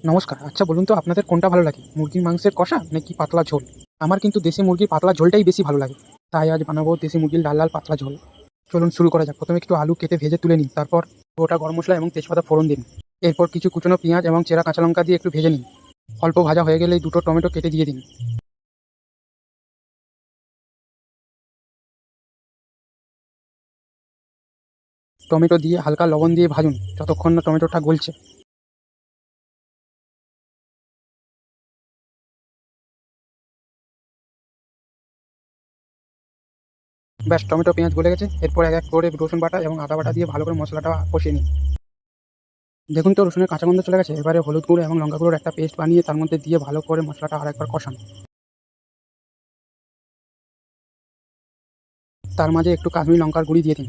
নমস্কার। আচ্ছা বলুন তো আপনাদের কোনটা ভালো লাগে? মুরগির মাংসের কষা নাকি পাতলা ঝোল? আমার কিন্তু দেশি মুরগির পাতলা ঝোলটাই বেশি ভালো লাগে। তাই আজ বানাবো দেশি মুরগির লাল লাল পাতলা ঝোল। চলুন শুরু করা যাক। প্রথমে একটু আলু কেটে ভেজে তুলে নিন। তারপর গোটা গরম মশলা এবং তেজপাতা ফোড়ন দিন। এরপর কিছু কুচনো পেঁয়াজ এবং চেরা কাঁচা লঙ্কা দিয়ে একটু ভেজে নিন। অল্প ভাজা হয়ে গেলেই দুটো টমেটো কেটে দিয়ে দিন। টমেটো দিয়ে হালকা লবণ দিয়ে ভাজুন যতক্ষণ না টমেটোটা গলছে। ব্যাস, টমেটো পেঁয়াজ গলে গেছে। এরপর এক এক করে রসুন বাটা এবং আদা বাটা দিয়ে ভালো করে মশলাটা কষিয়ে নিন। দেখুন তো রসুনের কাঁচা গন্ধ চলে গেছে। এবারে হলুদ গুঁড়ো এবং লঙ্কা গুঁড়োর একটা পেস্ট বানিয়ে তার মধ্যে দিয়ে ভালো করে মশলাটা আরেকবার কষান। তার মাঝে একটু কাশ্মীরি লঙ্কার গুঁড়ি দিয়ে দিন।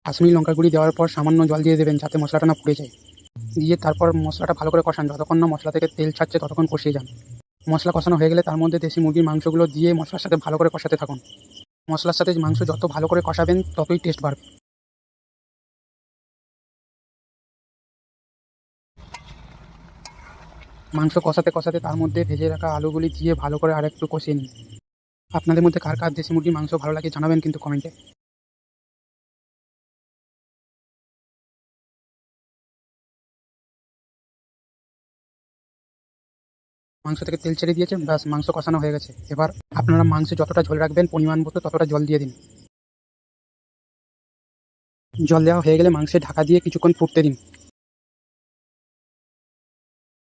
কাশ্মীরি লঙ্কার গুঁড়ি দেওয়ার পর সামান্য জল দিয়ে দেবেন যাতে মশলাটা না পুড়ে যায়। দিয়ে তারপর মশলাটা ভালো করে কষান। যতক্ষণ না মশলা থেকে তেল ছাড়ছে ততক্ষণ কষিয়ে যান। মশলা কষানো হয়ে গেলে তার মধ্যে দেশি মুরগির মাংসগুলো দিয়ে মশলার সাথে ভালো করে কষাতে থাকুন। মশলার সাথে মাংস যত ভালো করে কষাবেন ততই টেস্ট বাড়বে। মাংস কষাতে কষাতে তার মধ্যে ভেজে রাখা আলুগুলি দিয়ে ভালো করে আরেকটু কষিয়ে নিন। আপনাদের মধ্যে কার কার দেশি মুরগির মাংস ভালো লাগে জানাবেন কিন্তু কমেন্টে। মাংস থেকে তেল ছেড়ে দিয়েছে, ব্যাস মাংস কষানো হয়ে গেছে। এবার আপনারা মাংসে যতটা ঝোল রাখবেন পরিমাণ মতো ততটা জল দিয়ে দিন। জল দেওয়া হয়ে গেলে মাংসে ঢাকা দিয়ে কিছুক্ষণ ফুটতে দিন।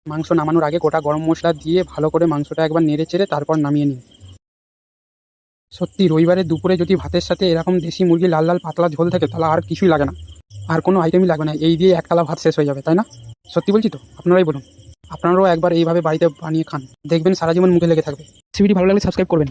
মাংস নামানোর আগে গোটা গরম মশলা দিয়ে ভালো করে মাংসটা একবার নেড়ে চেড়ে তারপর নামিয়ে নিন। সত্যি রবিবারের দুপুরে যদি ভাতের সাথে এরকম দেশি মুরগি লাল লাল পাতলা ঝোল থাকে তাহলে আর কিছুই লাগে না। আর কোনো আইটেমই লাগবে না, এই দিয়ে এক থালা ভাত শেষ হয়ে যাবে, তাই না? সত্যি বলছি তো, আপনারাই বলুন। আপনারাও একবার এইভাবে বাড়িতে বানিয়ে খান, দেখবেন সারা জীবন মুখে লেগে থাকবে। রেসিপিটি ভালো লাগলে সাবস্ক্রাইব করবেন।